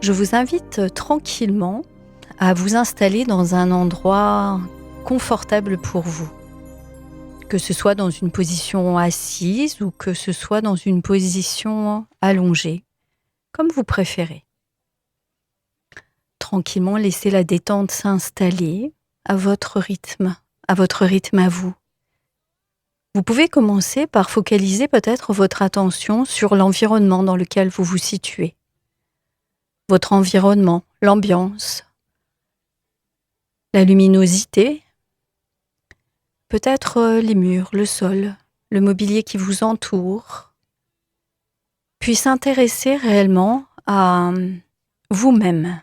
Je vous invite tranquillement à vous installer dans un endroit confortable pour vous, que ce soit dans une position assise ou que ce soit dans une position allongée, comme vous préférez. Tranquillement, laissez la détente s'installer à votre rythme à vous. Vous pouvez commencer par focaliser peut-être votre attention sur l'environnement dans lequel vous vous situez. Votre environnement, l'ambiance, la luminosité, peut-être les murs, le sol, le mobilier qui vous entoure, puis s'intéresser réellement à vous-même.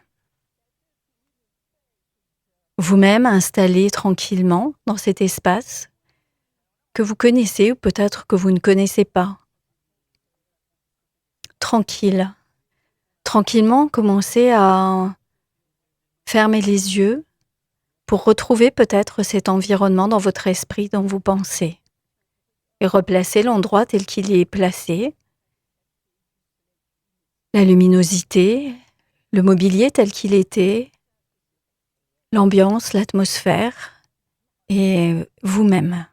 Vous-même installé tranquillement dans cet espace que vous connaissez ou peut-être que vous ne connaissez pas. Tranquillement, commencez à fermer les yeux pour retrouver peut-être cet environnement dans votre esprit dont vous pensez et replacer l'endroit tel qu'il est placé, la luminosité, le mobilier tel qu'il était, l'ambiance, l'atmosphère et vous-même.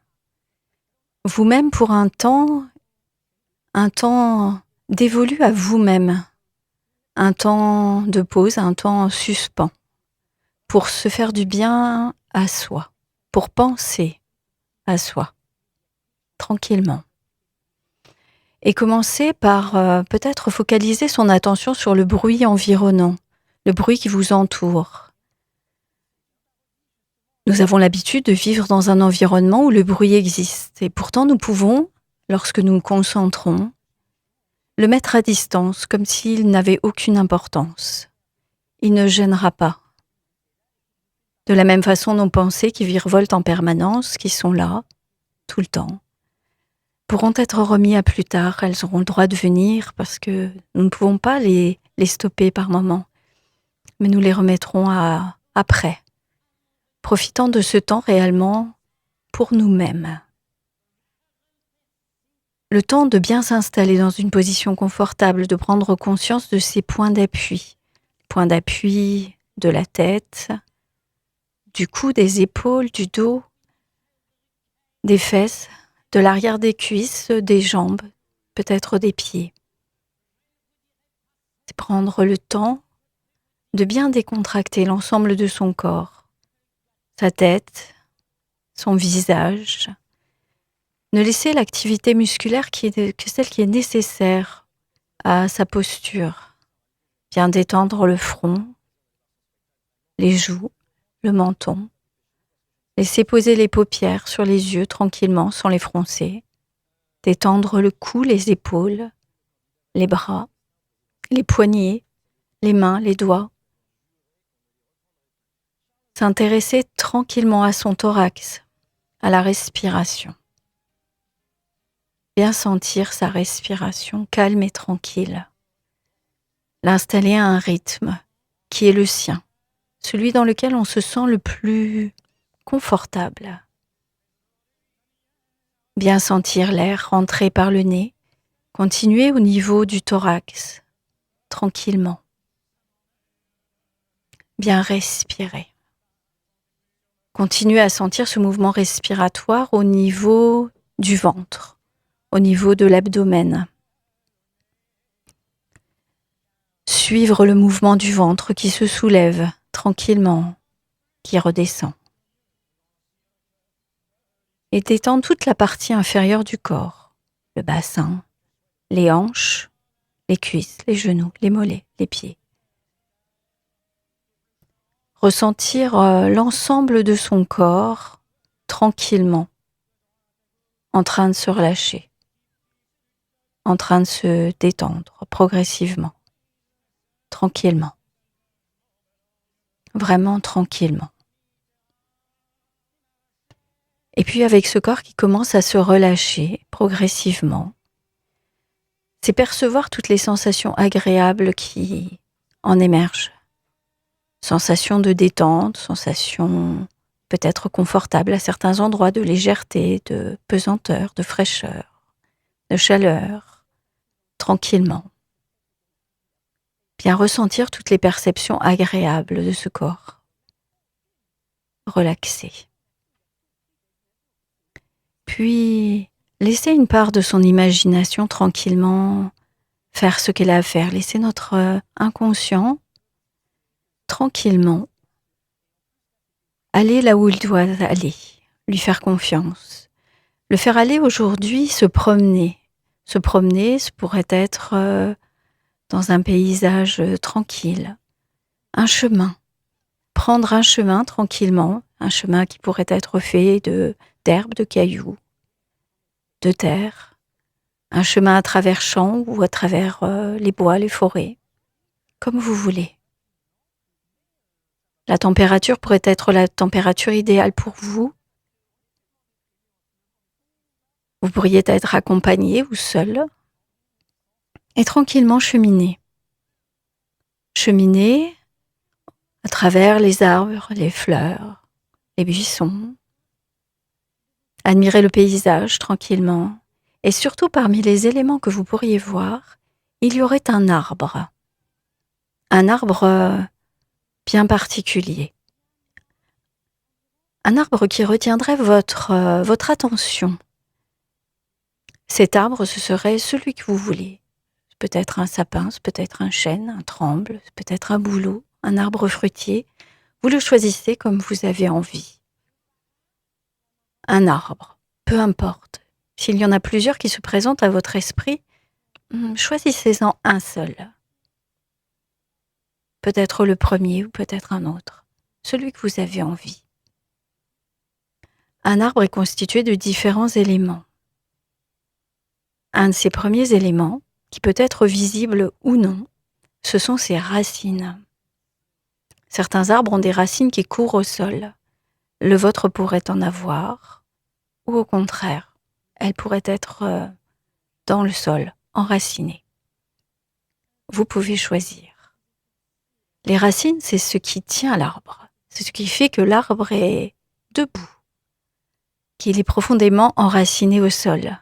Vous-même pour un temps dévolu à vous-même, un temps de pause, un temps en suspens, pour se faire du bien à soi, pour penser à soi, tranquillement. Et commencer par peut-être focaliser son attention sur le bruit environnant, le bruit qui vous entoure. Nous avons l'habitude de vivre dans un environnement où le bruit existe et pourtant nous pouvons, lorsque nous nous concentrons, le mettre à distance comme s'il n'avait aucune importance. Il ne gênera pas. De la même façon, nos pensées qui virevoltent en permanence, qui sont là, tout le temps, pourront être remis à plus tard. Elles auront le droit de venir parce que nous ne pouvons pas les stopper par moment, mais nous les remettrons après, profitant de ce temps réellement pour nous-mêmes. Le temps de bien s'installer dans une position confortable, de prendre conscience de ses points d'appui de la tête, du cou, des épaules, du dos, des fesses, de l'arrière des cuisses, des jambes, peut-être des pieds. C'est prendre le temps de bien décontracter l'ensemble de son corps, sa tête, son visage. Ne laisser l'activité musculaire que celle qui est nécessaire à sa posture. Bien détendre le front, les joues, le menton. Laisser poser les paupières sur les yeux tranquillement sans les froncer. Détendre le cou, les épaules, les bras, les poignets, les mains, les doigts. S'intéresser tranquillement à son thorax, à la respiration. Bien sentir sa respiration calme et tranquille. L'installer à un rythme qui est le sien, celui dans lequel on se sent le plus confortable. Bien sentir l'air rentrer par le nez, continuer au niveau du thorax, tranquillement. Bien respirer. Continuer à sentir ce mouvement respiratoire au niveau du ventre, au niveau de l'abdomen. Suivre le mouvement du ventre qui se soulève tranquillement, qui redescend. Et détendre toute la partie inférieure du corps, le bassin, les hanches, les cuisses, les genoux, les mollets, les pieds. Ressentir l'ensemble de son corps tranquillement, en train de se relâcher, en train de se détendre progressivement, tranquillement, vraiment tranquillement. Et puis avec ce corps qui commence à se relâcher progressivement, c'est percevoir toutes les sensations agréables qui en émergent. Sensations de détente, sensations peut-être confortables à certains endroits, de légèreté, de pesanteur, de fraîcheur, de chaleur, tranquillement. Bien ressentir toutes les perceptions agréables de ce corps. Relaxé. Puis, laisser une part de son imagination tranquillement faire ce qu'elle a à faire. Laisser notre inconscient tranquillement aller là où il doit aller. Lui faire confiance. Le faire aller aujourd'hui, se promener. Se promener, ce pourrait être dans un paysage tranquille. Un chemin. Prendre un chemin tranquillement. Un chemin qui pourrait être fait d'herbes, de cailloux, de terre. Un chemin à travers champs ou à travers les bois, les forêts. Comme vous voulez. La température pourrait être la température idéale pour vous. Vous pourriez être accompagné ou seul. Et tranquillement cheminer. Cheminer à travers les arbres, les fleurs, les buissons. Admirer le paysage tranquillement. Et surtout parmi les éléments que vous pourriez voir, il y aurait un arbre. Un arbre bien particulier. Un arbre qui retiendrait votre attention. Cet arbre, ce serait celui que vous voulez. Peut-être un sapin, peut-être un chêne, un tremble, peut-être un bouleau, un arbre fruitier. Vous le choisissez comme vous avez envie. Un arbre, peu importe. S'il y en a plusieurs qui se présentent à votre esprit, choisissez-en un seul. Peut-être le premier ou peut-être un autre. Celui que vous avez envie. Un arbre est constitué de différents éléments. Un de ces premiers éléments, qui peut être visible ou non, ce sont ses racines. Certains arbres ont des racines qui courent au sol. Le vôtre pourrait en avoir, ou au contraire, elle pourrait être dans le sol, enracinée. Vous pouvez choisir. Les racines, c'est ce qui tient l'arbre. C'est ce qui fait que l'arbre est debout, qu'il est profondément enraciné au sol,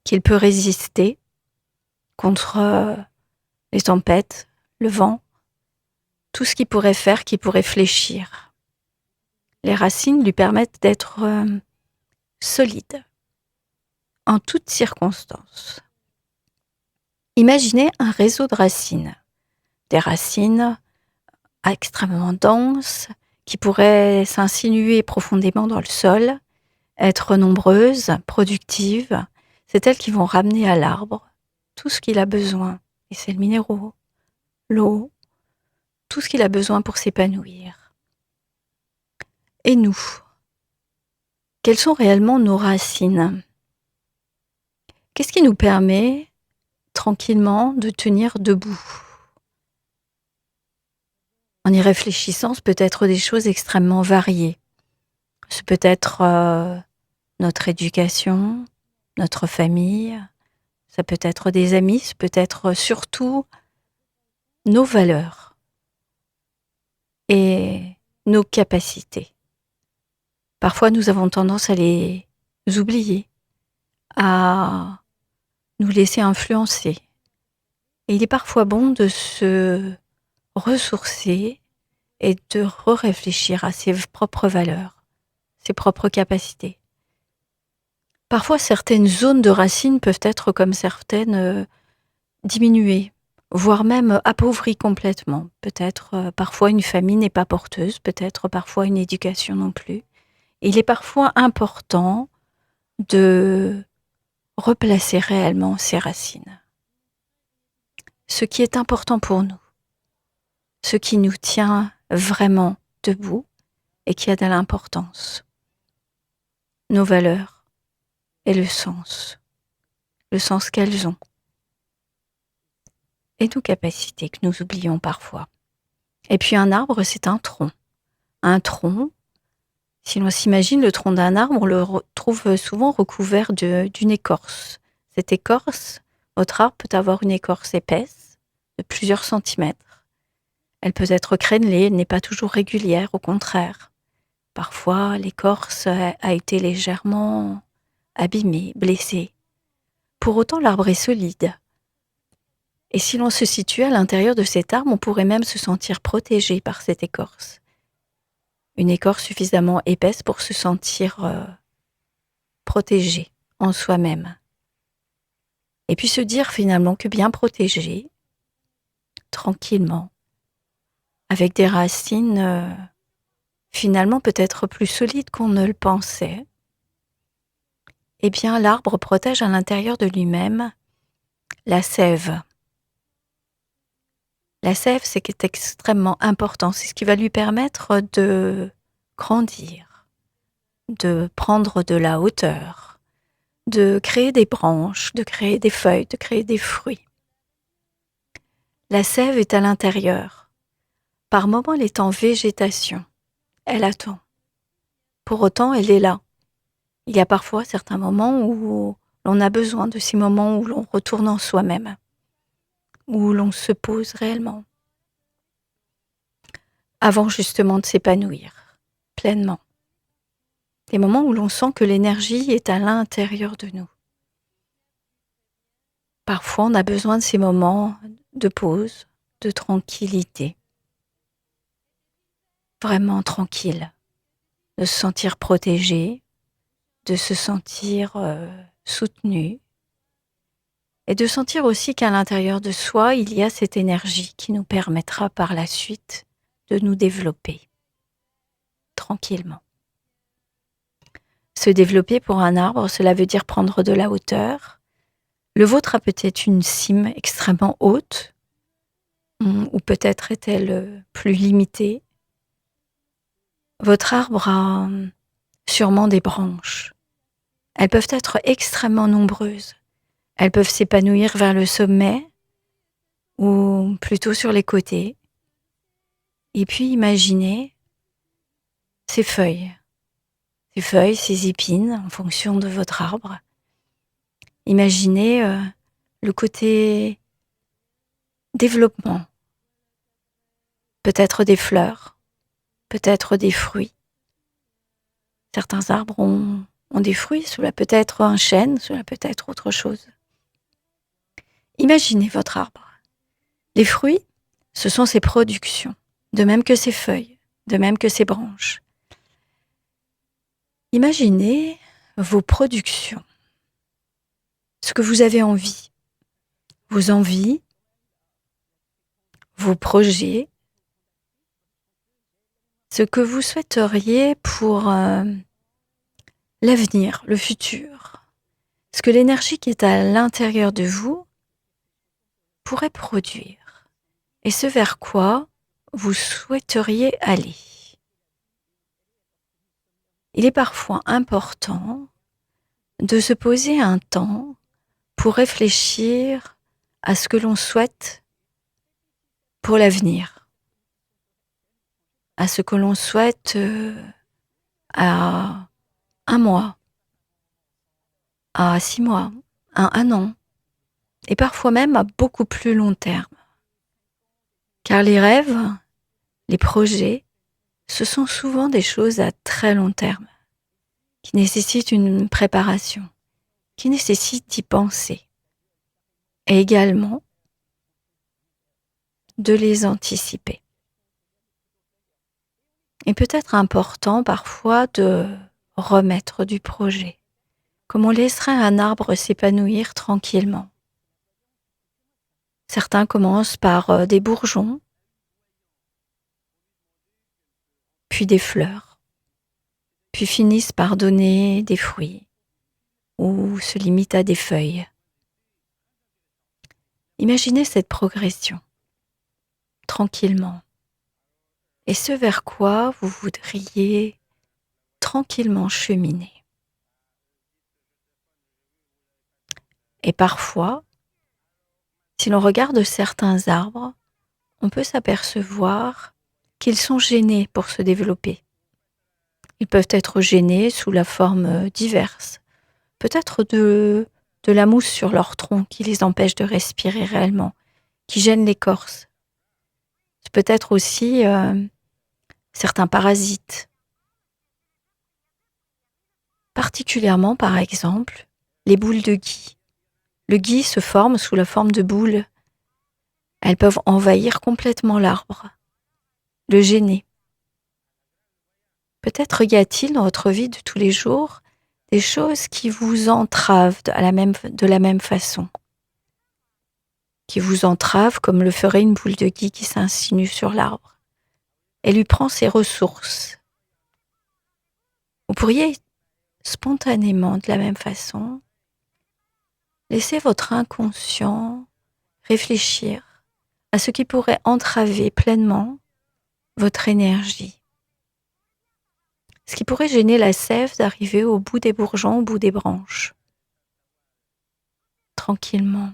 qu'il peut résister contre les tempêtes, le vent, tout ce qui pourrait faire, qui pourrait fléchir. Les racines lui permettent d'être solide en toutes circonstances. Imaginez un réseau de racines. Des racines extrêmement denses qui pourraient s'insinuer profondément dans le sol, être nombreuses, productives. C'est elles qui vont ramener à l'arbre tout ce qu'il a besoin. Et c'est le minéraux, l'eau, tout ce qu'il a besoin pour s'épanouir. Et nous, quelles sont réellement nos racines ? Qu'est-ce qui nous permet tranquillement de tenir debout ? En y réfléchissant, ce peut être des choses extrêmement variées. Ce peut être notre éducation, notre famille, ça peut être des amis, ce peut être surtout nos valeurs et nos capacités. Parfois, nous avons tendance à les oublier, à nous laisser influencer. Et il est parfois bon de se ressourcer et de réfléchir à ses propres valeurs, ses propres capacités. Parfois, certaines zones de racines peuvent être comme certaines diminuées, voire même appauvries complètement. Peut-être parfois une famille n'est pas porteuse, peut-être parfois une éducation non plus. Il est parfois important de replacer réellement ses racines. Ce qui est important pour nous, ce qui nous tient vraiment debout et qui a de l'importance. Nos valeurs et le sens qu'elles ont. Et nos capacités que nous oublions parfois. Et puis un arbre, c'est un tronc. Un tronc, si l'on s'imagine le tronc d'un arbre, on le trouve souvent recouvert d'une écorce. Cette écorce, votre arbre peut avoir une écorce épaisse de plusieurs centimètres. Elle peut être crénelée, elle n'est pas toujours régulière, au contraire. Parfois, l'écorce a été légèrement abîmée, blessée. Pour autant, l'arbre est solide. Et si l'on se situe à l'intérieur de cet arbre, on pourrait même se sentir protégé par cette écorce. Une écorce suffisamment épaisse pour se sentir protégé en soi-même. Et puis se dire finalement que bien protégé, tranquillement, avec des racines finalement peut-être plus solides qu'on ne le pensait, eh bien l'arbre protège à l'intérieur de lui-même la sève. La sève, c'est qui est extrêmement important, c'est ce qui va lui permettre de grandir, de prendre de la hauteur, de créer des branches, de créer des feuilles, de créer des fruits. La sève est à l'intérieur. Par moments, elle est en végétation. Elle attend. Pour autant, elle est là. Il y a parfois certains moments où l'on a besoin de ces moments où l'on retourne en soi-même, où l'on se pose réellement, avant justement de s'épanouir pleinement. Des moments où l'on sent que l'énergie est à l'intérieur de nous. Parfois, on a besoin de ces moments de pause, de tranquillité. Vraiment tranquille, de se sentir protégé, de se sentir soutenu et de sentir aussi qu'à l'intérieur de soi, il y a cette énergie qui nous permettra par la suite de nous développer tranquillement. Se développer pour un arbre, cela veut dire prendre de la hauteur. Le vôtre a peut-être une cime extrêmement haute, ou peut-être est-elle plus limitée. Votre arbre a sûrement des branches. Elles peuvent être extrêmement nombreuses. Elles peuvent s'épanouir vers le sommet ou plutôt sur les côtés. Et puis imaginez ces feuilles, ces épines en fonction de votre arbre. Imaginez le côté développement, peut-être des fleurs, peut-être des fruits. Certains arbres ont des fruits, cela peut être un chêne, cela peut être autre chose. Imaginez votre arbre. Les fruits, ce sont ses productions, de même que ses feuilles, de même que ses branches. Imaginez vos productions, ce que vous avez envie, vos envies, vos projets, ce que vous souhaiteriez pour l'avenir, le futur, ce que l'énergie qui est à l'intérieur de vous pourrait produire et ce vers quoi vous souhaiteriez aller. Il est parfois important de se poser un temps pour réfléchir à ce que l'on souhaite pour l'avenir, à ce que l'on souhaite à 1 mois, à 6 mois, à 1 an, et parfois même à beaucoup plus long terme. Car les rêves, les projets, ce sont souvent des choses à très long terme, qui nécessitent une préparation, qui nécessitent d'y penser, et également de les anticiper. Et peut-être important parfois de remettre du projet, comme on laisserait un arbre s'épanouir tranquillement. Certains commencent par des bourgeons, puis des fleurs, puis finissent par donner des fruits ou se limitent à des feuilles. Imaginez cette progression, tranquillement, et ce vers quoi vous voudriez tranquillement cheminer. Et parfois, si l'on regarde certains arbres, on peut s'apercevoir qu'ils sont gênés pour se développer. Ils peuvent être gênés sous la forme diverses. Peut-être de la mousse sur leur tronc qui les empêche de respirer réellement, qui gêne l'écorce. C'est peut-être aussi certains parasites. Particulièrement, par exemple, les boules de gui. Le gui se forme sous la forme de boules Elles peuvent envahir complètement l'arbre, le gêner. Peut-être y a-t-il dans votre vie de tous les jours des choses qui vous entravent de la même façon, qui vous entravent comme le ferait une boule de gui qui s'insinue sur l'arbre. Elle lui prend ses ressources. Vous pourriez spontanément, de la même façon, laisser votre inconscient réfléchir à ce qui pourrait entraver pleinement votre énergie. Ce qui pourrait gêner la sève d'arriver au bout des bourgeons, au bout des branches. Tranquillement.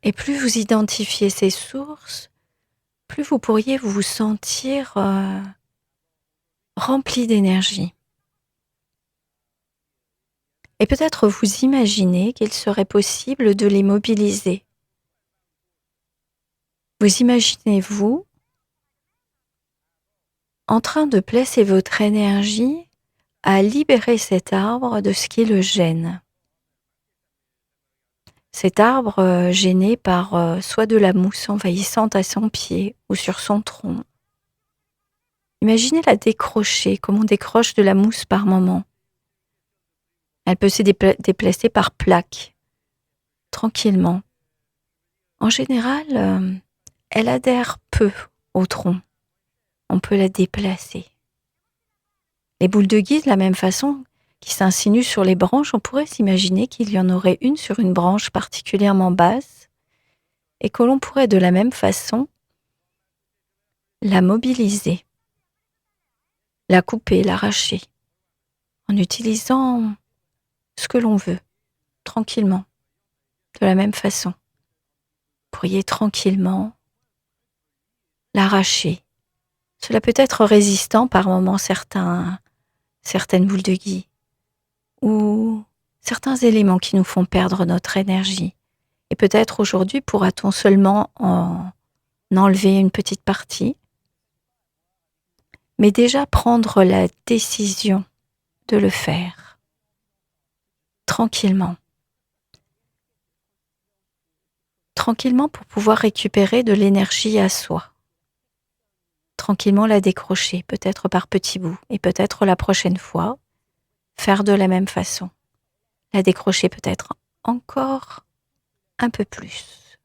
Et plus vous identifiez ces sources, plus vous pourriez vous sentir rempli d'énergie. Et peut-être vous imaginez qu'il serait possible de les mobiliser. Vous imaginez-vous en train de placer votre énergie à libérer cet arbre de ce qui le gêne. Cet arbre gêné par soit de la mousse envahissante à son pied ou sur son tronc. Imaginez la décrocher comme on décroche de la mousse par moment. Elle peut se déplacer par plaques, tranquillement. En général, elle adhère peu au tronc. On peut la déplacer. Les boules de gui, de la même façon, qui s'insinuent sur les branches, on pourrait s'imaginer qu'il y en aurait une sur une branche particulièrement basse et que l'on pourrait de la même façon la mobiliser, la couper, l'arracher, en utilisant ce que l'on veut, tranquillement, de la même façon. Vous pourriez tranquillement l'arracher. Cela peut être résistant par moments certaines boules de gui ou certains éléments qui nous font perdre notre énergie. Et peut-être aujourd'hui pourra-t-on seulement en enlever une petite partie, mais déjà prendre la décision de le faire, tranquillement. Tranquillement pour pouvoir récupérer de l'énergie à soi. Tranquillement la décrocher, peut-être par petits bouts, et peut-être la prochaine fois, faire de la même façon. La décrocher peut-être encore un peu plus.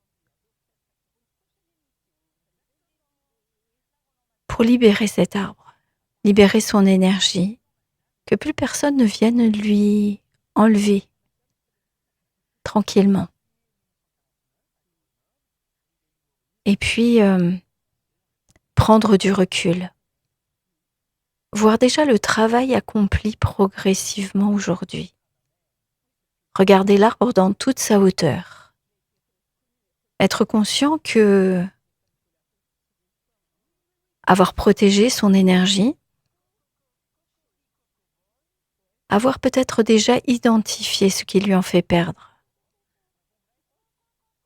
Pour libérer cet arbre, libérer son énergie, que plus personne ne vienne lui enlever tranquillement. Et puis, prendre du recul. Voir déjà le travail accompli progressivement aujourd'hui. Regarder l'arbre dans toute sa hauteur. Être conscient que avoir protégé son énergie, avoir peut-être déjà identifié ce qui lui en fait perdre.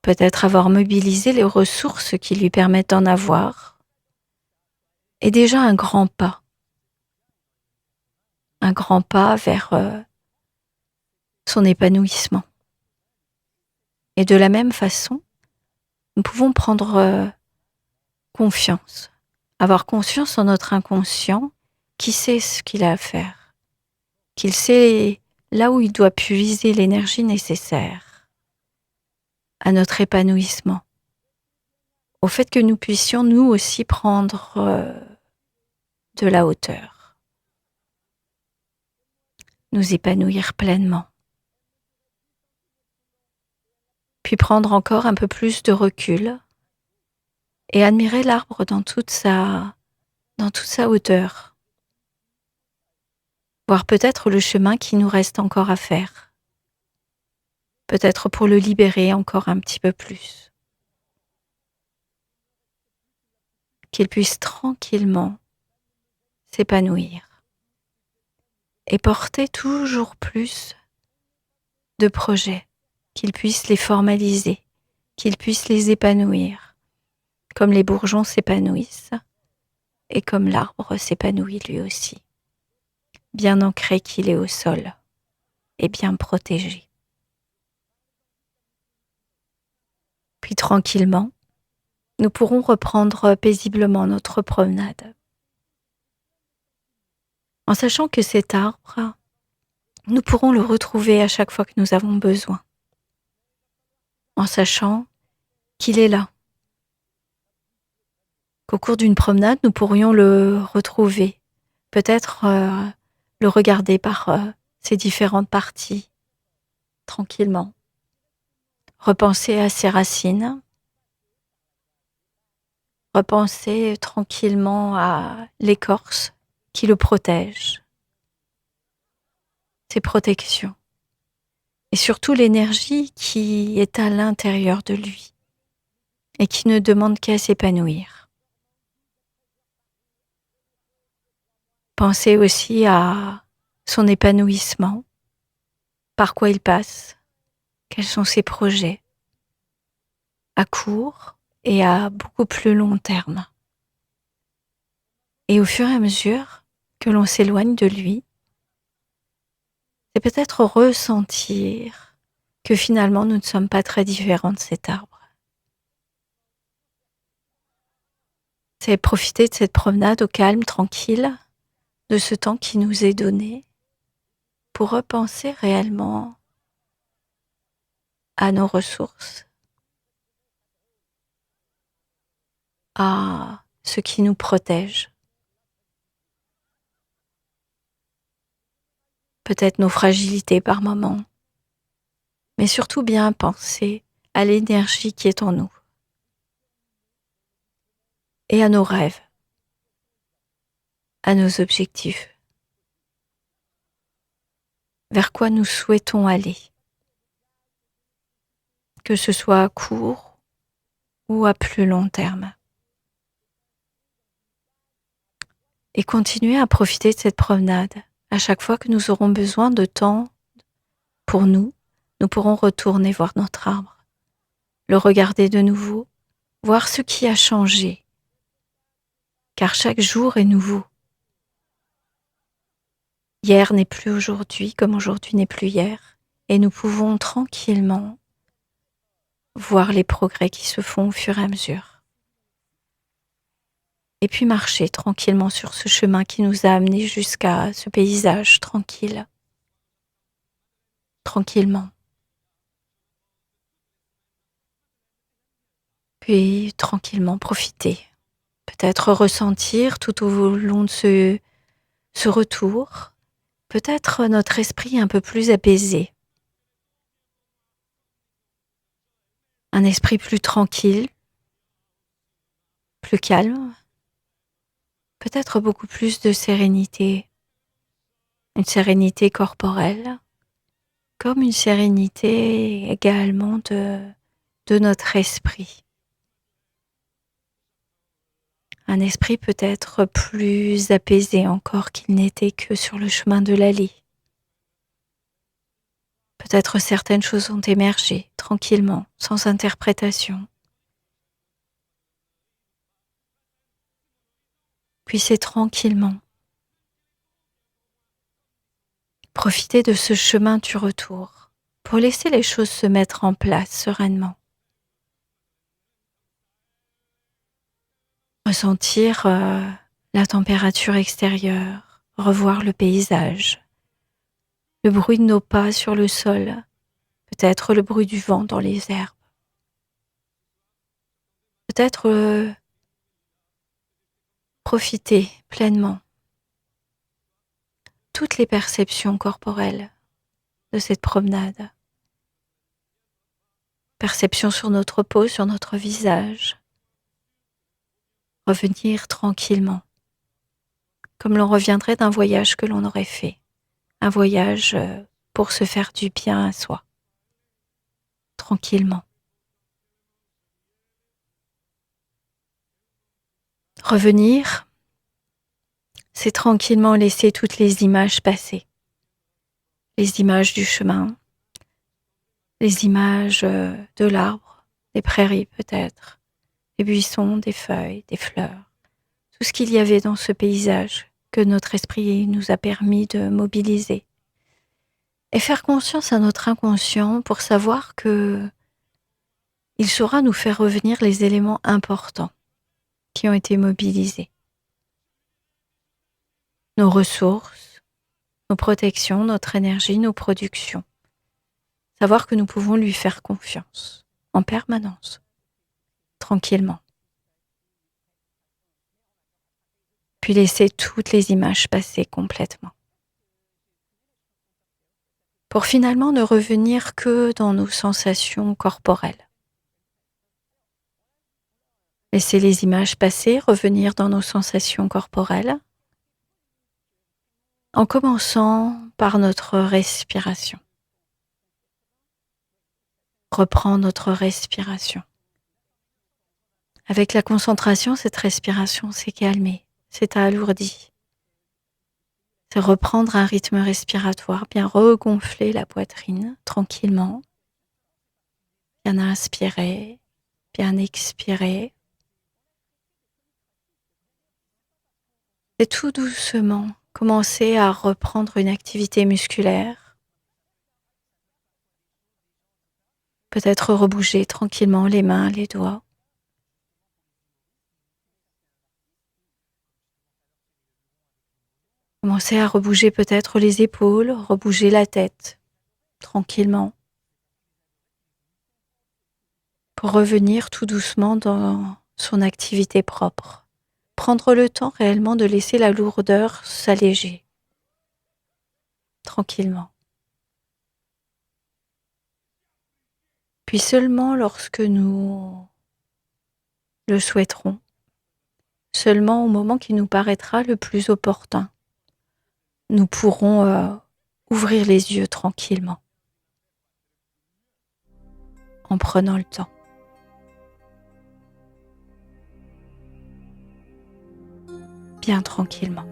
Peut-être avoir mobilisé les ressources qui lui permettent d'en avoir, est déjà un grand pas vers son épanouissement. Et de la même façon, nous pouvons prendre confiance, avoir confiance en notre inconscient qui sait ce qu'il a à faire, qu'il sait là où il doit puiser l'énergie nécessaire à notre épanouissement, au fait que nous puissions nous aussi prendre de la hauteur, nous épanouir pleinement, puis prendre encore un peu plus de recul et admirer l'arbre dans toute sa hauteur, voir peut-être le chemin qui nous reste encore à faire, peut-être pour le libérer encore un petit peu plus, qu'il puisse tranquillement s'épanouir et porter toujours plus de projets, qu'il puisse les formaliser, qu'il puisse les épanouir, comme les bourgeons s'épanouissent et comme l'arbre s'épanouit lui aussi, bien ancré qu'il est au sol et bien protégé. Puis tranquillement, nous pourrons reprendre paisiblement notre promenade. En sachant que cet arbre, nous pourrons le retrouver à chaque fois que nous avons besoin. En sachant qu'il est là. Qu'au cours d'une promenade, nous pourrions le retrouver. Peut-être le regarder par ses différentes parties, tranquillement. Repenser à ses racines. Repenser tranquillement à l'écorce qui le protège. Ses protections. Et surtout l'énergie qui est à l'intérieur de lui et qui ne demande qu'à s'épanouir. Pensez aussi à son épanouissement, par quoi il passe, quels sont ses projets, à court et à beaucoup plus long terme. Et au fur et à mesure que l'on s'éloigne de lui, c'est peut-être ressentir que finalement nous ne sommes pas très différents de cet arbre. C'est profiter de cette promenade au calme, tranquille, de ce temps qui nous est donné pour repenser réellement à nos ressources, à ce qui nous protège, peut-être nos fragilités par moments, mais surtout bien penser à l'énergie qui est en nous et à nos rêves, à nos objectifs, vers quoi nous souhaitons aller, que ce soit à court ou à plus long terme. Et continuer à profiter de cette promenade. À chaque fois que nous aurons besoin de temps pour nous, nous pourrons retourner voir notre arbre, le regarder de nouveau, voir ce qui a changé, car chaque jour est nouveau. Hier n'est plus aujourd'hui comme aujourd'hui n'est plus hier, et nous pouvons tranquillement voir les progrès qui se font au fur et à mesure. Et puis marcher tranquillement sur ce chemin qui nous a amenés jusqu'à ce paysage tranquille, tranquillement. Puis tranquillement profiter, peut-être ressentir tout au long de ce retour, peut-être notre esprit un peu plus apaisé, un esprit plus tranquille, plus calme, peut-être beaucoup plus de sérénité, une sérénité corporelle, comme une sérénité également de notre esprit. Un esprit peut-être plus apaisé encore qu'il n'était que sur le chemin de l'allée. Peut-être certaines choses ont émergé tranquillement, sans interprétation. Puis c'est tranquillement. Profiter de ce chemin du retour pour laisser les choses se mettre en place sereinement. Ressentir la température extérieure, revoir le paysage, le bruit de nos pas sur le sol, peut-être le bruit du vent dans les herbes, peut-être profiter pleinement toutes les perceptions corporelles de cette promenade. Perception sur notre peau, sur notre visage. Revenir tranquillement, comme l'on reviendrait d'un voyage que l'on aurait fait. Un voyage pour se faire du bien à soi. Tranquillement. Revenir, c'est tranquillement laisser toutes les images passer. Les images du chemin, les images de l'arbre, des prairies peut-être, des buissons, des feuilles, des fleurs. Tout ce qu'il y avait dans ce paysage que notre esprit nous a permis de mobiliser. Et faire conscience à notre inconscient pour savoir que il saura nous faire revenir les éléments importants qui ont été mobilisés. Nos ressources, nos protections, notre énergie, nos productions. Savoir que nous pouvons lui faire confiance en permanence, tranquillement. Puis laisser toutes les images passer complètement. Pour finalement ne revenir que dans nos sensations corporelles. Laisser les images passer, revenir dans nos sensations corporelles, en commençant par notre respiration. Reprends notre respiration. Avec la concentration, cette respiration s'est calmée, s'est alourdie. C'est reprendre un rythme respiratoire, bien regonfler la poitrine tranquillement, bien inspirer, bien expirer. Et tout doucement, commencer à reprendre une activité musculaire. Peut-être rebouger tranquillement les mains, les doigts. Commencer à rebouger peut-être les épaules, rebouger la tête, tranquillement. Pour revenir tout doucement dans son activité propre. Prendre le temps réellement de laisser la lourdeur s'alléger, tranquillement. Puis seulement lorsque nous le souhaiterons, seulement au moment qui nous paraîtra le plus opportun, nous pourrons ouvrir les yeux tranquillement, en prenant le temps. Bien tranquillement.